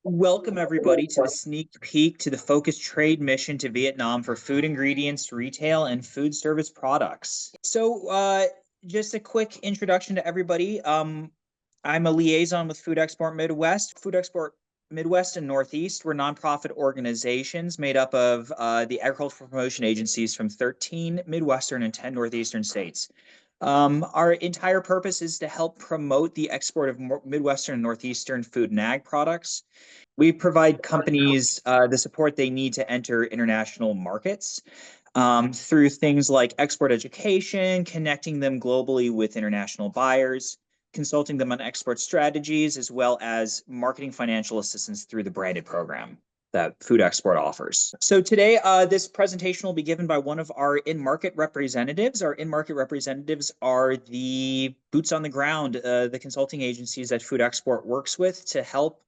Welcome, everybody, to the sneak peek to the focused trade mission to Vietnam for food ingredients, retail, and food service products. Just a quick introduction to everybody. I'm a liaison with Food Export Midwest. Food Export Midwest and Northeast were nonprofit organizations made up of the agricultural promotion agencies from 13 Midwestern and 10 Northeastern states. Our entire purpose is to help promote the export of Midwestern and Northeastern food and ag products. We provide companies the support they need to enter international markets through things like export education, connecting them globally with international buyers, consulting them on export strategies, as well as marketing financial assistance through the branded program that Food Export offers. So today, this presentation will be given by one of our in-market representatives. Our in-market representatives are the boots on the ground, the consulting agencies that Food Export works with to help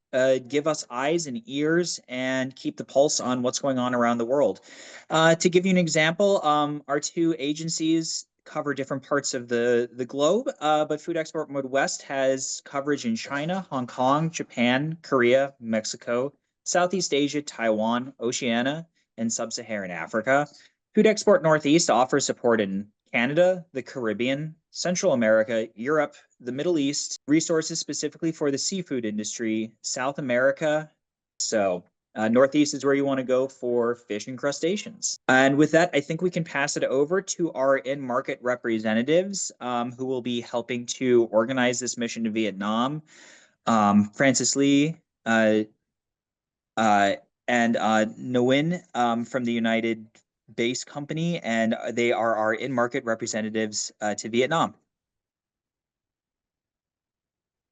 give us eyes and ears and keep the pulse on what's going on around the world. To give you an example, our two agencies cover different parts of the globe, but Food Export Midwest has coverage in China, Hong Kong, Japan, Korea, Mexico, Southeast Asia, Taiwan, Oceania, and Sub-Saharan Africa. Food Export Northeast offers support in Canada, the Caribbean, Central America, Europe, the Middle East, resources specifically for the seafood industry, South America. Northeast is where you want to go for fish and crustaceans. And with that, I think we can pass it over to our in-market representatives who will be helping to organize this mission to Vietnam. Francis Lee, and Nguyen from the United Base Company, and they are our in-market representatives to Vietnam.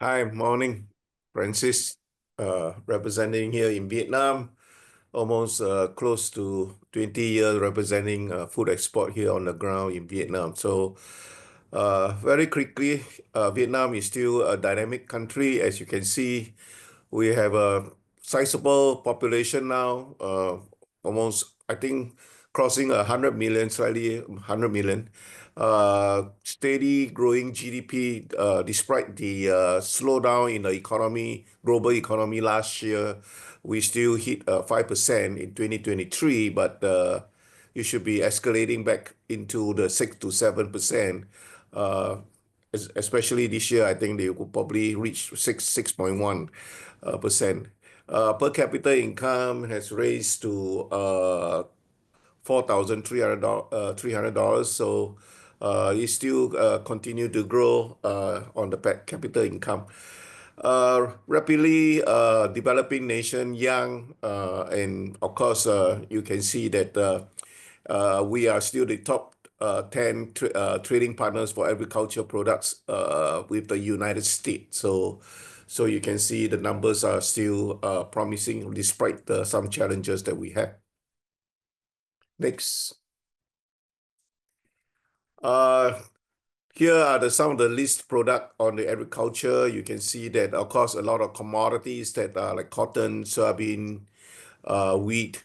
Hi, morning, Francis, representing here in Vietnam, almost close to 20 years representing food export here on the ground in Vietnam. So very quickly, Vietnam is still a dynamic country. As you can see, we have a sizable population now, almost, I think, crossing 100 million, slightly 100 million. Steady growing GDP, despite the slowdown in the economy, global economy last year, we still hit 5% in 2023, but it should be escalating back into the 6 to 7%. Especially this year, I think they will probably reach 6.1%. Per capita income has raised to $4,300. So it still continue to grow on the per capita income. Rapidly developing nation, young, and of course you can see that we are still the top 10 trading partners for agriculture products with the United States. So you can see the numbers are still promising despite some challenges that we have. Next. Here are some of the list product on the agriculture. You can see that, of course, a lot of commodities that are like cotton, soybean, wheat,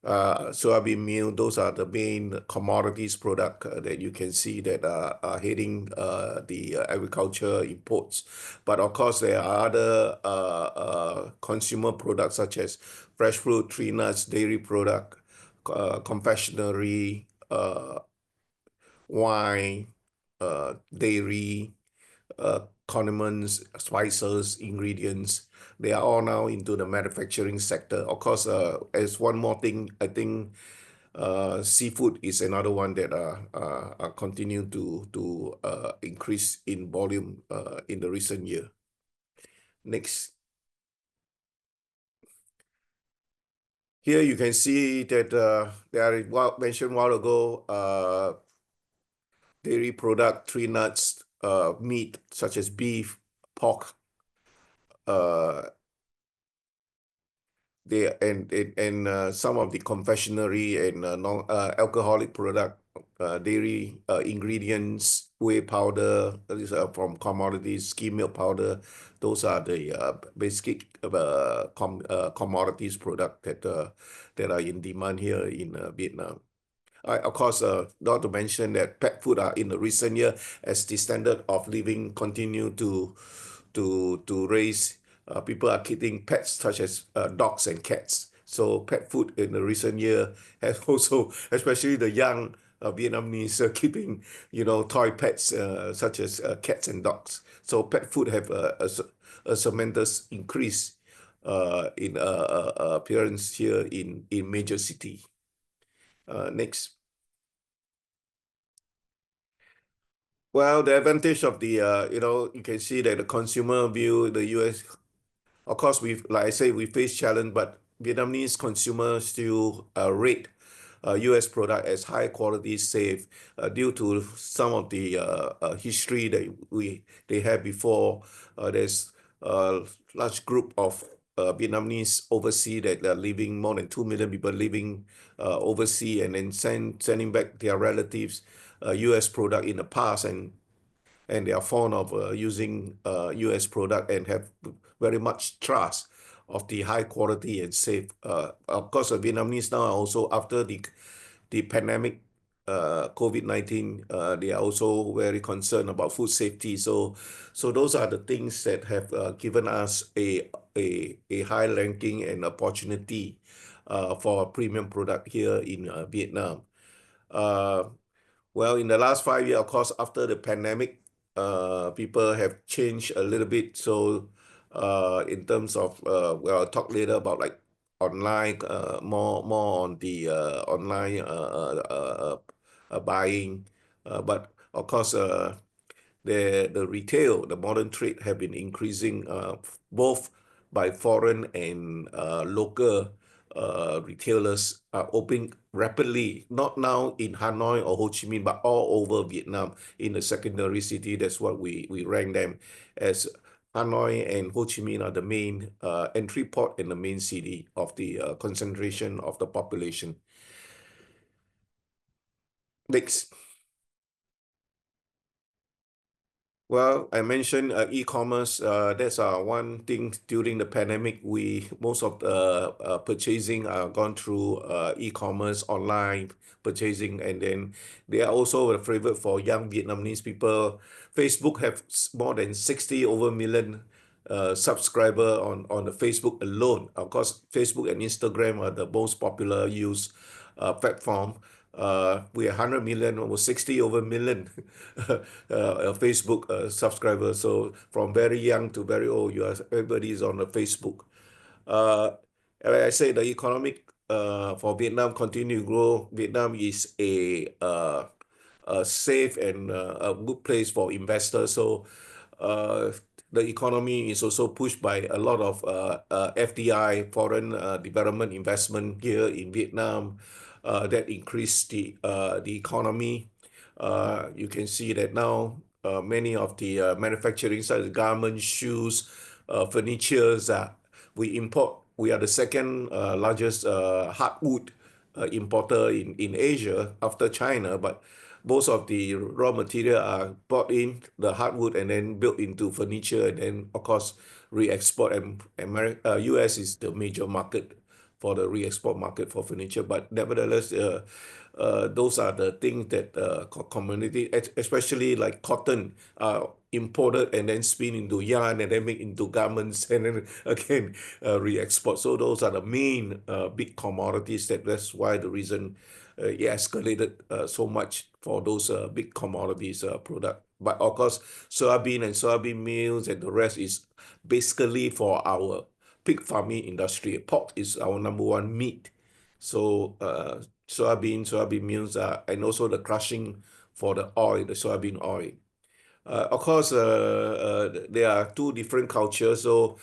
soybean meal. Those are the main commodities product that you can see that are heading the agriculture imports. But of course, there are other consumer products such as fresh fruit, tree nuts, dairy product, confectionery, wine, dairy, condiments, spices, ingredients. They are all now into the manufacturing sector. Of course, as one more thing, I think seafood is another one that are continue to increase in volume in the recent year. Next. Here you can see that there are mentioned a while ago, dairy product, tree nuts, meat such as beef, pork, some of the confectionery and non-alcoholic product, dairy ingredients, whey powder, these are from commodities, skim milk powder. Those are the basic commodities product that are in demand here in Vietnam. Of course, not to mention that pet food are in the recent year as the standard of living continue to raise. people are keeping pets such as dogs and cats. So pet food in the recent year has also, especially the young Vietnamese, keeping toy pets such as cats and dogs. So pet food have a tremendous increase in appearance here in major city. Next. Well, the advantage of the you can see that the consumer view the US. Of course, like I say, we face challenge, but Vietnamese consumers still rate U.S. product as high quality, safe, due to some of the history that they had before. There's a large group of Vietnamese overseas that are living, more than 2 million people living overseas, and then sending back their relatives U.S. product in the past, and they are fond of using US product and have very much trust of the high quality and safe. Of course, the Vietnamese now are also, after the pandemic, COVID-19, they are also very concerned about food safety. So those are the things that have given us a high ranking and opportunity for a premium product here in Vietnam. Well, in the last 5 years, of course, after the pandemic, people have changed a little bit. So, in terms of, well, I'll talk later about like online, more on the online buying. But of course, the retail, the modern trade have been increasing both by foreign and local retailers are opening rapidly, not now in Hanoi or Ho Chi Minh, but all over Vietnam in the secondary city. That's what we rank them as. Hanoi and Ho Chi Minh are the main entry port and the main city of the concentration of the population. Next. Well, I mentioned e-commerce. That's one thing during the pandemic. Most of the purchasing gone through e-commerce, online purchasing, and then they are also a favorite for young Vietnamese people. Facebook have more than 60 over million subscriber on the Facebook alone. Of course, Facebook and Instagram are the most popular used platform. We are 100 million, almost 60 over million Facebook subscribers. So from very young to very old, everybody is on the Facebook. Like I say, the economic for Vietnam continue to grow. Vietnam is a safe and a good place for investors. So the economy is also pushed by a lot of FDI, foreign development investment here in Vietnam, that increase the economy. You can see that now many of the manufacturing such as garments, shoes, furnitures, we import. We are the second largest hardwood importer in Asia after China, but most of the raw material are brought in the hardwood and then built into furniture, and then of course re-export. And US is the major market for the re-export market for furniture. But nevertheless, those are the things that community, especially like cotton, imported and then spin into yarn and then make into garments and then again re-export. So those are the main big commodities. That's why the reason it escalated so much for those big commodities product. But of course, soybean and soybean meals and the rest is basically for our pig farming industry. Pork is our number one meat. So soybean meals, and also the crushing for the oil, the soybean oil. Of course, there are two different cultures. So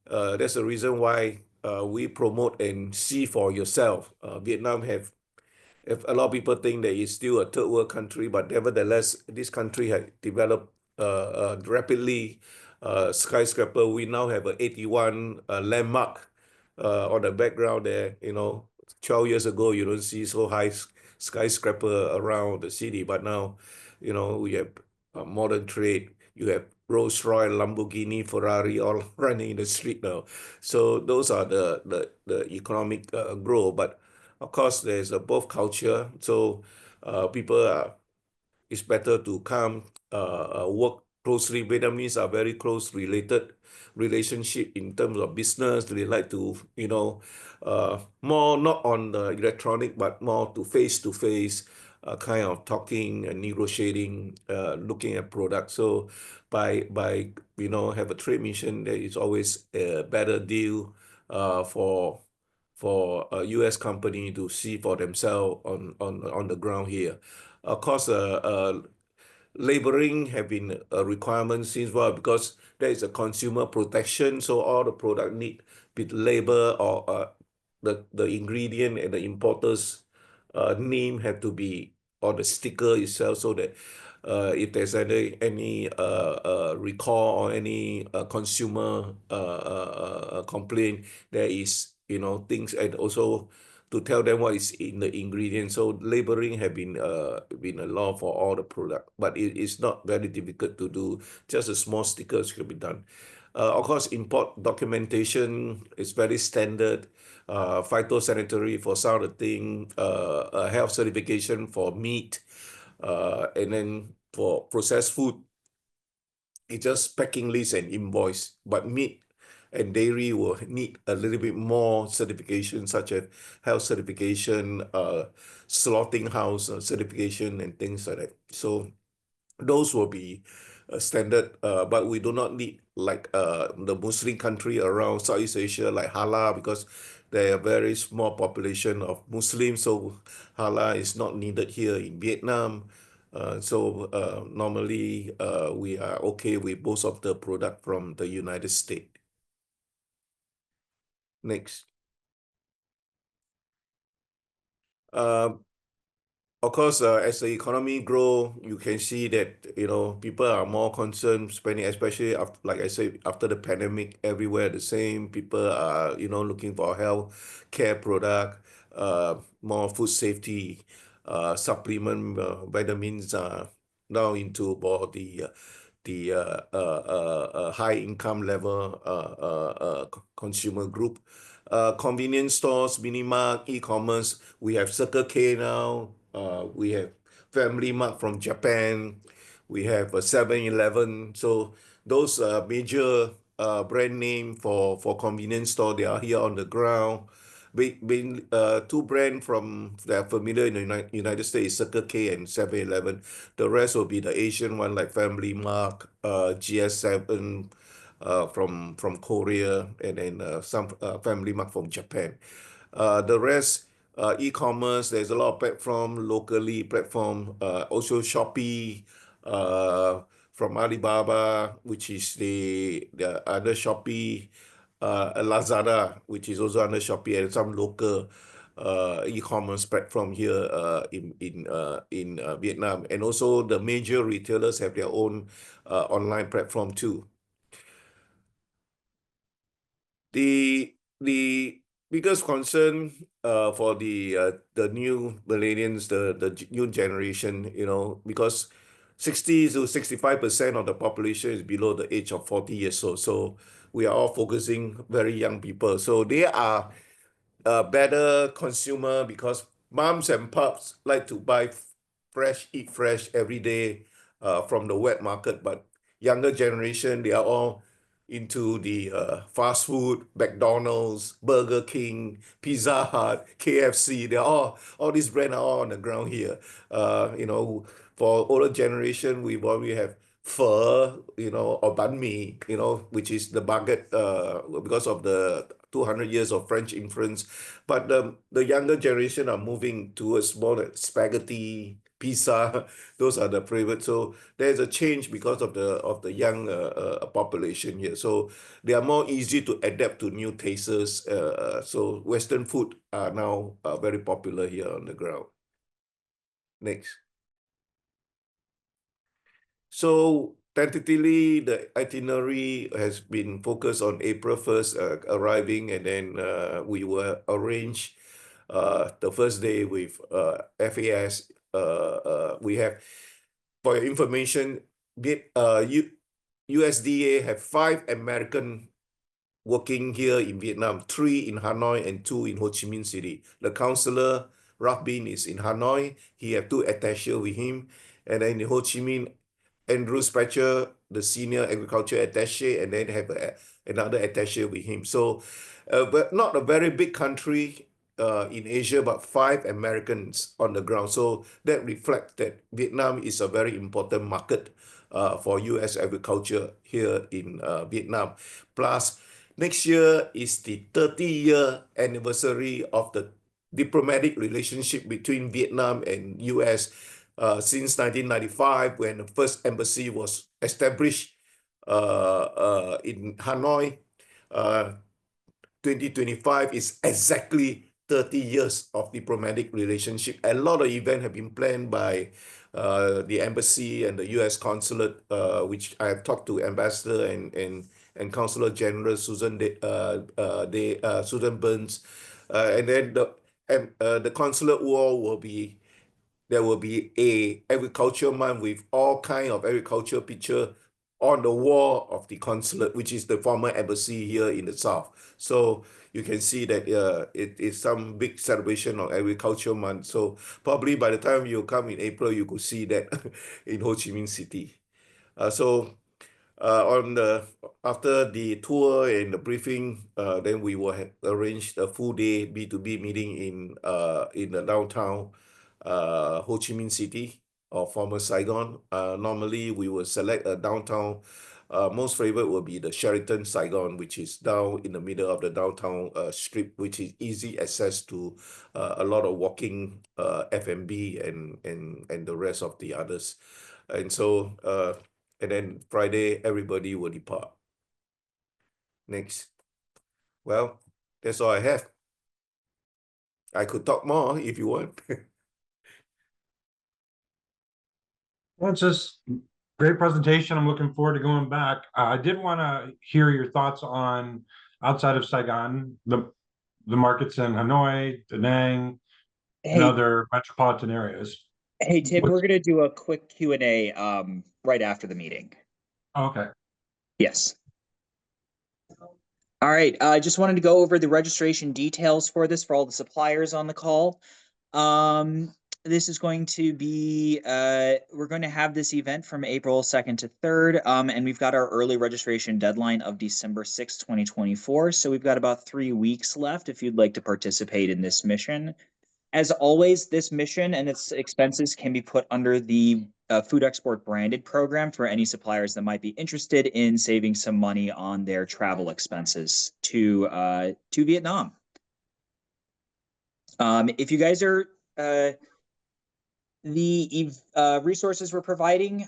that's the reason why we promote and see for yourself. Vietnam have, if a lot of people think that it's still a third world country, but nevertheless, this country has developed rapidly. Skyscraper, we now have an 81 landmark on the background there. 12 years ago, you don't see so high skyscraper around the city, but now, we have modern trade. You have Rolls Royce, Lamborghini, Ferrari, all running in the street now. So those are the economic growth. But of course, there's both culture. So people it's better to come work closely. Vietnamese are very close related relationship in terms of business. They like to, more not on the electronic, but more to face kind of talking and negotiating, looking at products. So by have a trade mission, there is always a better deal for a U.S. company to see for themselves on the ground here. Of course, labeling have been a requirement since well because there is a consumer protection, so all the product need be label or the ingredient and the importer's name have to be on the sticker itself, so that if there's any recall or any consumer complaint, there is things, and also to tell them what is in the ingredient. So labeling have been a law for all the product, but it is not very difficult to do. Just a small stickers can be done. Of course, import documentation is very standard. Phytosanitary for some of the thing, health certification for meat, and then for processed food, it's just packing list and invoice. But meat and dairy will need a little bit more certification, such as health certification, slaughtering house certification, and things like that. So those will be standard, but we do not need like the Muslim country around Southeast Asia like halal, because there are very small population of Muslims, so halal is not needed here in Vietnam. So normally we are okay with most of the product from the United States. Next. Uh, Of course, as the economy grow, you can see that people are more concerned spending, especially after, like I said, after the pandemic, everywhere the same. People are looking for health care product, more food safety, supplement, vitamins now into about the high income level consumer group. Convenience stores, mini mart, e-commerce. We have Circle K now. We have Family Mart from Japan. We have a 7-Eleven. So those major brand name for convenience store, they are here on the ground. Being two brand from that are familiar in the United States, Circle K and 7-Eleven. The rest will be the Asian one like Family Mart, GS7 from Korea, and then some Family Mart from Japan. The rest, e-commerce, there's a lot of platform, locally platform, also Shopee, from Alibaba, which is the other Shopee, Lazada, which is also under Shopee, and some local e-commerce platform here in Vietnam. And also the major retailers have their own online platform too. The biggest concern for the new millennials, the new generation, because 60 to 65% of the population is below the age of 40 years old. So we are all focusing very young people. So they are a better consumer because moms and pups like to buy fresh, eat fresh every day from the wet market. But younger generation, they are all into the fast food, McDonald's, Burger King, Pizza Hut, KFC. They're all these brands are all on the ground here. For older generation, we probably have pho, or banh mi, which is the baguette, because of the 200 years of French influence. But the younger generation are moving towards more like spaghetti, pizza. Those are the favorite. So there's a change because of the young population here. So they are more easy to adapt to new tastes. So Western food are now very popular here on the ground. Next. So tentatively, the itinerary has been focused on April 1st arriving, and then we will arrange the first day with FAS. We have, for your information, USDA have 5 American working here in Vietnam, 3 in Hanoi and 2 in Ho Chi Minh City. The counselor, Rabin, is in Hanoi. He have 2 attachés with him. And then in Ho Chi Minh, Andrew Spatcher, the senior agriculture attaché, and then have another attaché with him. So, but not a very big country in Asia, but 5 Americans on the ground. So that reflects that Vietnam is a very important market for U.S. agriculture here in Vietnam. Plus, next year is the 30-year anniversary of the diplomatic relationship between Vietnam and U.S. Since 1995, when the first embassy was established in Hanoi. 2025 is exactly 30 years of diplomatic relationship. A lot of events have been planned by the embassy and the U.S. consulate, which I have talked to Ambassador and Consular General Susan Susan Burns, and then the consulate wall will be. There will be a agriculture month with all kind of agriculture picture on the wall of the consulate, which is the former embassy here in the South. So you can see that it is some big celebration of agriculture month. So probably by the time you come in April, you could see that in Ho Chi Minh City. So after the tour and the briefing, then we will arrange a full day B2B meeting in the downtown Ho Chi Minh City or former Saigon. Normally, we will select a downtown. Most favorite will be the Sheraton Saigon, which is down in the middle of the downtown strip, which is easy access to a lot of walking F&B and the rest of the others. And so, and then Friday, everybody will depart. Next. Well, that's all I have. I could talk more if you want. Well, it's just great presentation. I'm looking forward to going back. I did want to hear your thoughts on outside of Saigon, the markets in Hanoi, Da Nang, and Hey, other metropolitan areas. hey, Tim, we're What's- gonna do a quick Q&A right after the meeting. Okay. Yes. All right, I just wanted to go over the registration details for this for all the suppliers on the call. This is going to be, we're going to have this event from April 2nd to 3rd, and we've got our early registration deadline of December 6th, 2024. So we've got about 3 weeks left if you'd like to participate in this mission. As always, this mission and its expenses can be put under the Food Export Branded program for any suppliers that might be interested in saving some money on their travel expenses to Vietnam. If you guys are the resources we're providing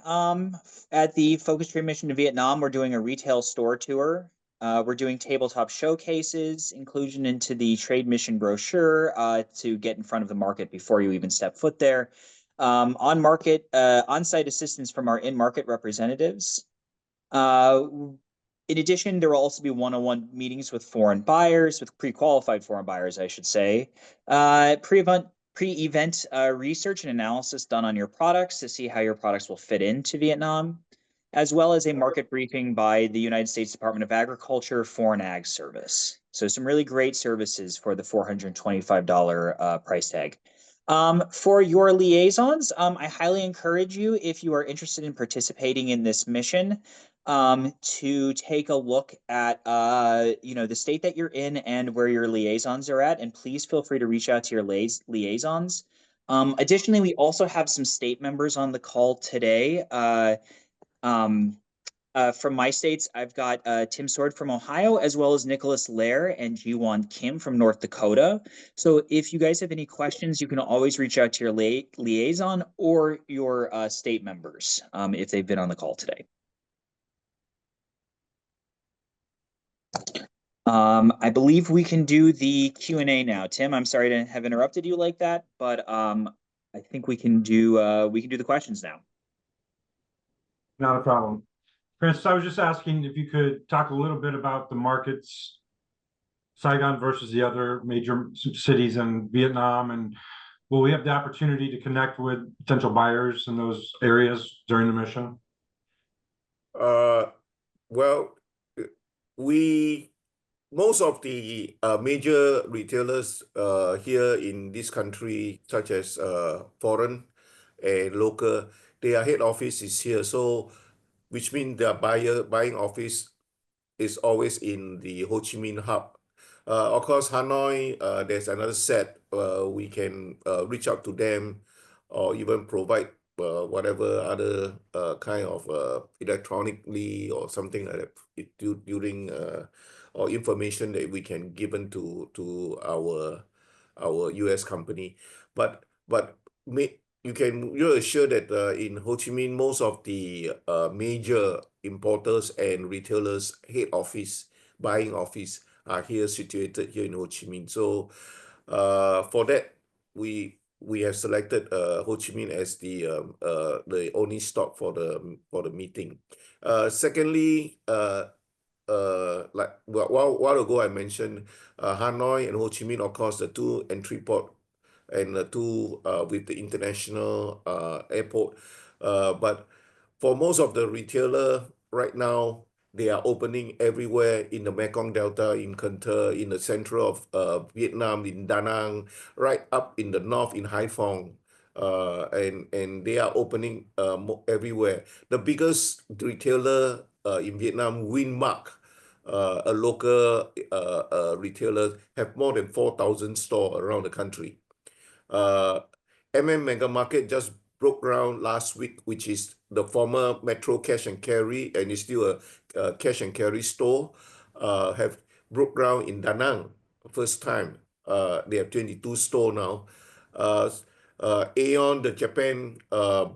at the Focus Trade Mission to Vietnam, we're doing a retail store tour. We're doing tabletop showcases, inclusion into the trade mission brochure to get in front of the market before you even step foot there. On-site assistance from our in-market representatives. In addition, there will also be one-on-one meetings with foreign buyers, with pre-qualified foreign buyers, I should say. Pre-event research and analysis done on your products to see how your products will fit into Vietnam, as well as a market briefing by the United States Department of Agriculture Foreign Ag Service. So some really great services for the $425 price tag. For your liaisons, I highly encourage you, if you are interested in participating in this mission, to take a look at the state that you're in and where your liaisons are at, and please feel free to reach out to your liaisons. Additionally, we also have some state members on the call today. From my states, I've got Tim Sword from Ohio, as well as Nicholas Lair and Jiwon Kim from North Dakota. So if you guys have any questions, you can always reach out to your liaison or your state members if they've been on the call today. I believe we can do the Q&A now. Tim, I'm sorry to have interrupted you like that, but I think we can do the questions now. Not a problem. Francis, I was just asking if you could talk a little bit about the markets, Saigon versus the other major cities in Vietnam, and will we have the opportunity to connect with potential buyers in those areas during the mission? Well, most of the major retailers here in this country, such as foreign and local, their head office is here. So, which means their buying office is always in the Ho Chi Minh hub. Of course, Hanoi, there's another set. We can reach out to them or even provide whatever other kind of electronically or something like that during or information that we can given to our US company. But you can you're assured that in Ho Chi Minh, most of the major importers and retailers head office, buying office are here situated here in Ho Chi Minh. So for that, we have selected Ho Chi Minh as the only stop for the meeting. Secondly, like while ago I mentioned Hanoi and Ho Chi Minh, of course, the two entry port and the two with the international airport. But for most of the retailer right now, they are opening everywhere in the Mekong Delta, in Cần Thơ, in the central of Vietnam, in Da Nang, right up in the north in Hai Phong. And they are opening everywhere. The biggest retailer in Vietnam, Nguyen, a local retailer, have more than 4,000 stores around the country. Mega Market just broke ground last week, which is the former Metro Cash and Carry, and is still a cash and carry store. Have broke ground in Da Nang, first time. They have 22 stores now. Aeon, the Japan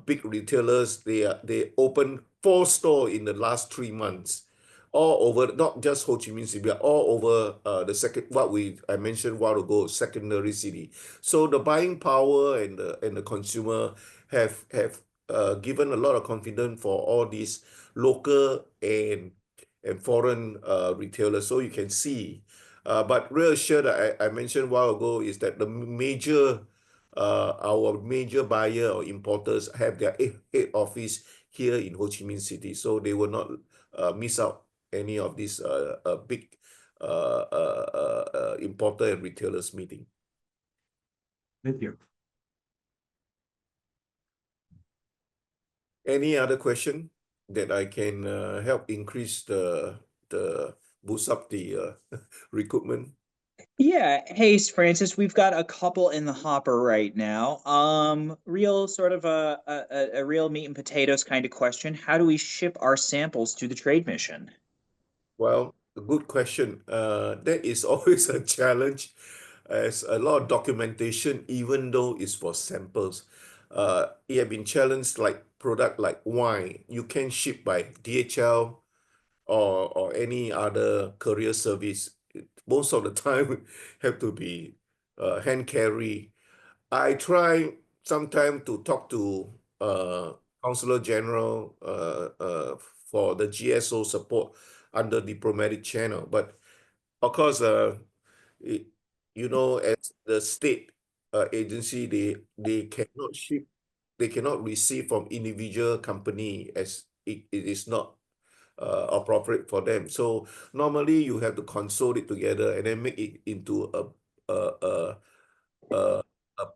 big retailers, they opened 4 stores in the last 3 months, all over, not just Ho Chi Minh City, but all over I mentioned a while ago, secondary city. So the buying power and the consumer have given a lot of confidence for all these local and foreign retailers. So you can see, but real assured that I mentioned a while ago is that our major buyer or importers have their head office here in Ho Chi Minh City, so they will not miss out any of these big importer and retailers meeting. Thank you. Any other question that I can help increase the boost up the recruitment? Yeah. Hey, Francis, we've got a couple in the hopper right now. Real sort of a real meat and potatoes kind of question. How do we ship our samples to the trade mission? Well, a good question. That is always a challenge, as a lot of documentation, even though it's for samples. It have been challenged like product like wine. You can ship by DHL or any other courier service. Most of the time have to be hand carry. I try sometime to talk to Consular General for the GSO support under diplomatic channel, but of course, as the state agency, they cannot ship, they cannot receive from individual company, as it is not appropriate for them. So normally you have to console it together and then make it into a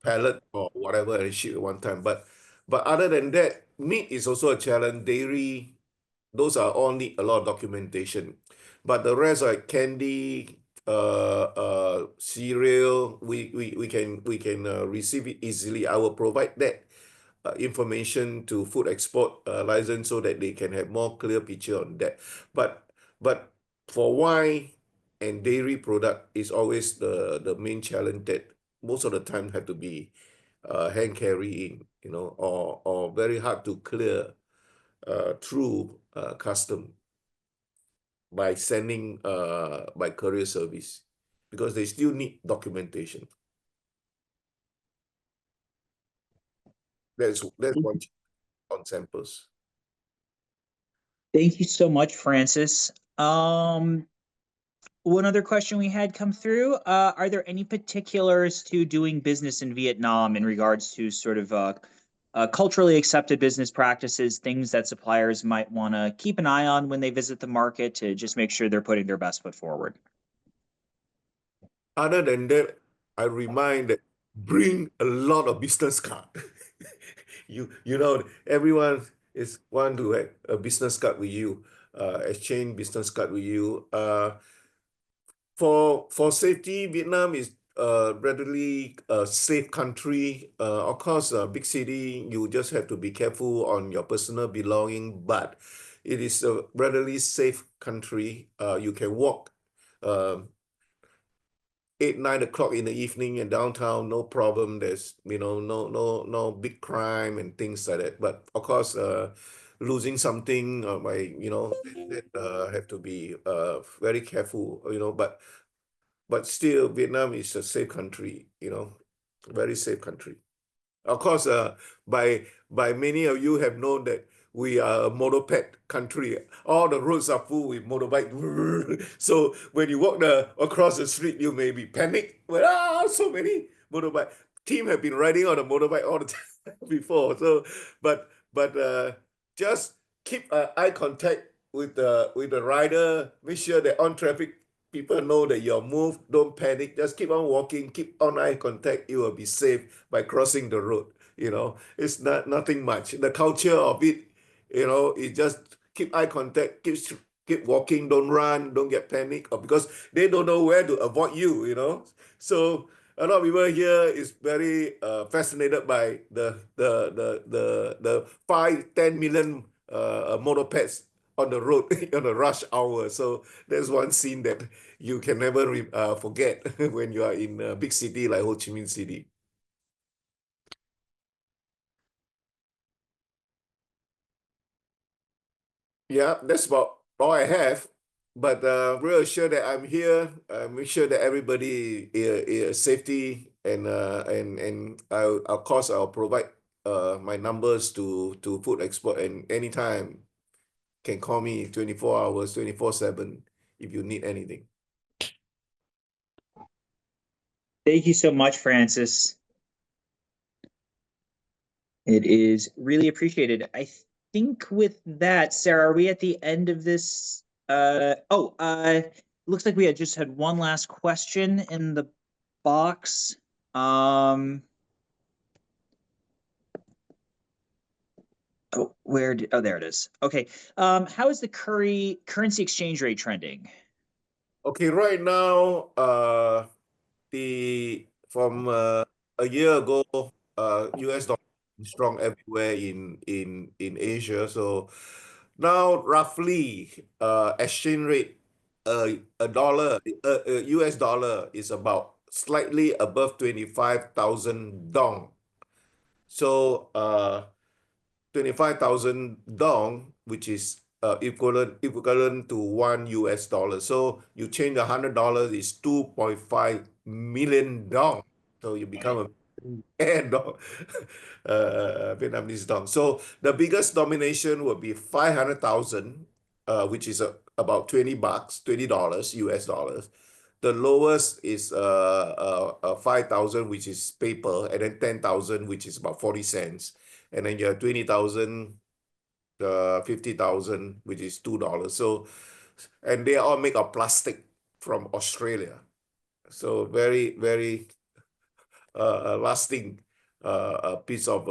pallet or whatever and ship at one time. But other than that, meat is also a challenge. Dairy, those are all need a lot of documentation. But the rest, like candy, cereal, we can receive it easily. I will provide that information to food export license so that they can have more clear picture on that. But for wine and dairy product is always the main challenge that most of the time have to be hand carrying, or very hard to clear through custom by sending by courier service, because they still need documentation. That's one on samples. Thank you so much, Francis. One other question we had come through, are there any particulars to doing business in Vietnam in regards to sort of culturally accepted business practices, things that suppliers might want to keep an eye on when they visit the market to just make sure they're putting their best foot forward? Other than that, I remind that bring a lot of business card. you know, everyone is want to have a business card with you, exchange business card with you. For safety, Vietnam is relatively safe country. Of course, big city, you just have to be careful on your personal belonging, but it is a relatively safe country. You can walk 8, 9 o'clock in the evening in downtown, no problem. There's, no big crime and things like that. But of course, losing something, that have to be very careful, but still, Vietnam is a safe country, very safe country. Of course, by many of you have known that we are a motorped country. All the roads are full with motorbike. So when you walk across the street, you may be panicked. Well, so many motorbike. Team have been riding on a motorbike all the time before. So, but just keep eye contact with the rider. Make sure that on traffic people know that you're moved. Don't panic. Just keep on walking. Keep on eye contact. You will be safe by crossing the road. It's nothing much. The culture of it, it just keep eye contact. Keep walking. Don't run. Don't get panic. Or because they don't know where to avoid you. So a lot of people here is very fascinated by the 5-10 million motorpads on the road on a rush hour. So there's one scene that you can never forget when you are in a big city like Ho Chi Minh City. Yeah, that's about all I have. But real sure that I'm here. Make sure that everybody is safety and of course I'll provide my numbers to Food Export, and anytime can call me 24 hours, 24/7 if you need anything. Thank you so much, Francis. It is really appreciated. I think with that, Sarah, are we at the end of this? Looks like we had just had one last question in the box. There it is. Okay. How is the currency exchange rate trending? Okay, right now, from a year ago, US dollar is strong everywhere in Asia. So now roughly exchange rate a dollar US dollar is about slightly above 25,000 dong. So 25,000 dong, which is equivalent to $1. So you change $100 is 2.5 million dong. So you become a dong, Vietnamese dong. So the biggest domination would be 500,000, which is about $20, $20 US dollars. The lowest is 5,000, which is paper, and then 10,000, which is about 40 cents. And then you have 20,000, 50,000, which is $2. So, and they are all made of plastic from Australia. So very, very lasting piece of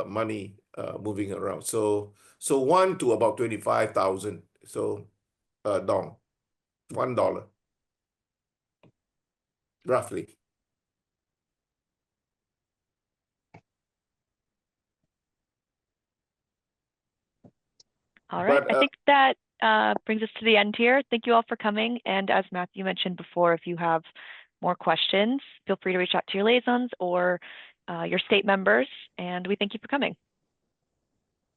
money moving around. So 1 to about 25,000. So dong, $1 roughly. All right. But, I think that brings us to the end here. Thank you all for coming. And as Matthew mentioned before, if you have more questions, feel free to reach out to your liaisons or your state members. And we thank you for coming.